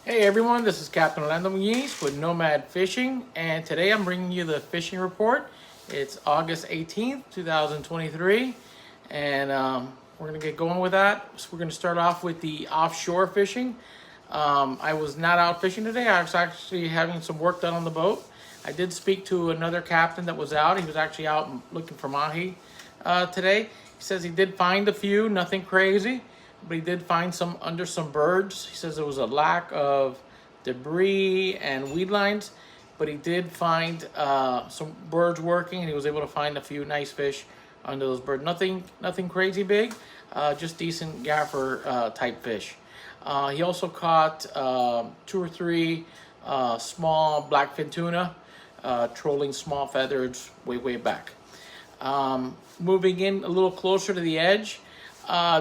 Hey everyone, this is Captain Orlando Muniz with Nomad Fishing, and today I'm bringing you the fishing report. It's August 18th, 2023, and we're going to get going with that. So we're going to start off with the offshore fishing. I was not out fishing today. I was actually having some work done on the boat. I did speak to another captain that was out. He was actually out looking for mahi today. He says he did find a few, nothing crazy, but he did find some under some birds. He says there was a lack of debris and weed lines, but he did find some birds working, and he was able to find a few nice fish under those birds. Nothing crazy big, just decent gaffer type fish. He also caught 2 or 3 small blackfin tuna, trolling small feathers way back. Moving in a little closer to the edge,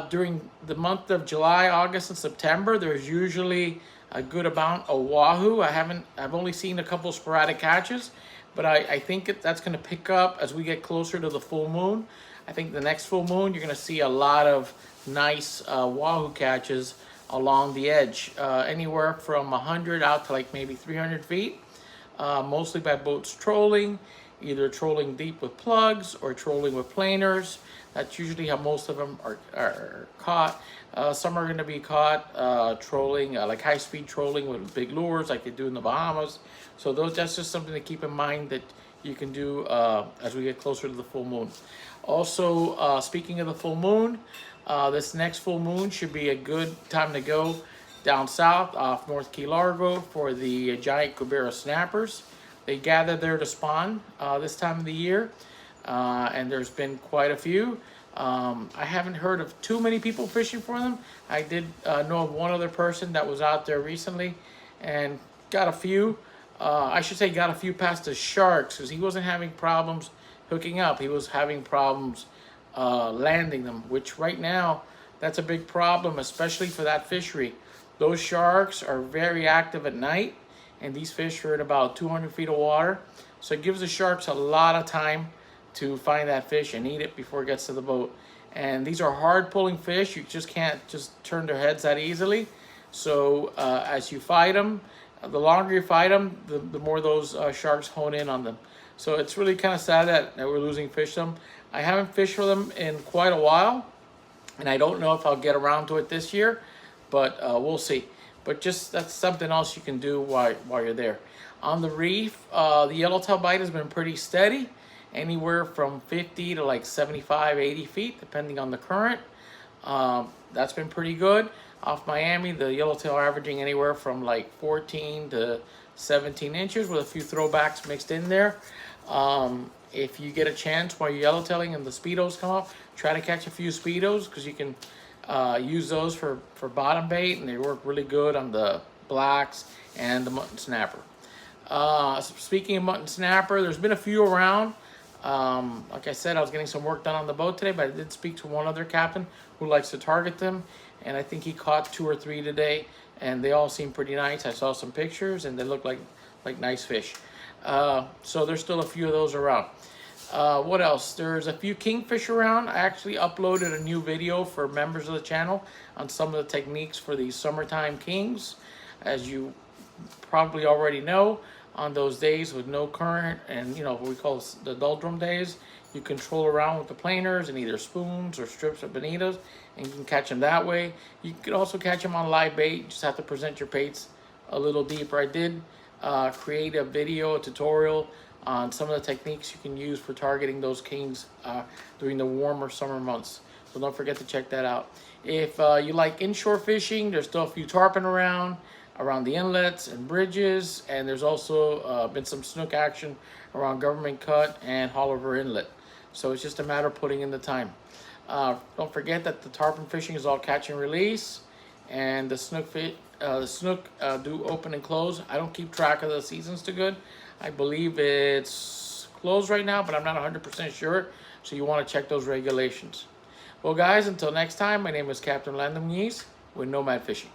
during the month of July, August, and September, there's usually a good amount of wahoo. I've only seen a couple sporadic catches, but I think that's going to pick up as we get closer to the full moon. I think the next full moon, you're going to see a lot of nice wahoo catches along the edge, anywhere from 100 out to like maybe 300 feet, mostly by boats trolling, either trolling deep with plugs or trolling with planers. That's usually how most of them are caught. Some are going to be caught trolling, like high-speed trolling with big lures like they do in the Bahamas. So that's just something to keep in mind that you can do as we get closer to the full moon. Also, speaking of the full moon, this next full moon should be a good time to go down south off North Key Largo for the giant cubera snappers. They gather there to spawn this time of the year, and there's been quite a few. I haven't heard of too many people fishing for them. I did know of one other person that was out there recently and got a few. I should say got a few past the sharks, because he wasn't having problems hooking up. He was having problems landing them, which right now, that's a big problem, especially for that fishery. Those sharks are very active at night, and these fish are at about 200 feet of water. So it gives the sharks a lot of time to find that fish and eat it before it gets to the boat. And these are hard pulling fish. You just can't just turn their heads that easily. So as you fight them, the longer you fight them, the more those sharks hone in on them. So it's really kind of sad that we're losing fish to them. I haven't fished for them in quite a while, and I don't know if I'll get around to it this year, but we'll see. But just that's something else you can do while you're there. On the reef, the yellowtail bite has been pretty steady, anywhere from 50 to like 75, 80 feet, depending on the current. That's been pretty good. Off Miami, the yellowtail averaging anywhere from like 14 to 17 inches with a few throwbacks mixed in there. If you get a chance while you're yellowtailing and the speedos come up, try to catch a few speedos, because you can use those for bottom bait, and they work really good on the blacks and the mutton snapper. Speaking of mutton snapper, there's been a few around. Like I said, I was getting some work done on the boat today, but I did speak to one other captain who likes to target them, and I think he caught 2 or 3 today, and they all seem pretty nice. I saw some pictures, and they look like nice fish. So there's still a few of those around. What else? There's a few kingfish around. I actually uploaded a new video for members of the channel on some of the techniques for these summertime kings. As you probably already know, on those days with no current and, what we call the doldrum days, you control around with the planers and either spoons or strips of bonitas, and you can catch them that way. You can also catch them on live bait. You just have to present your baits a little deeper. I did create a video, a tutorial on some of the techniques you can use for targeting those kings during the warmer summer months. So don't forget to check that out. If you like inshore fishing, there's still a few tarpon around the inlets and bridges, and there's also been some snook action around Government Cut and Holliver Inlet. So it's just a matter of putting in the time. Don't forget that the tarpon fishing is all catch and release, and the snook do open and close. I don't keep track of the seasons too good. I believe it's closed right now, but I'm not 100% sure, so you want to check those regulations. Well, guys, until next time, my name is Captain Orlando Muniz with Nomad Fishing.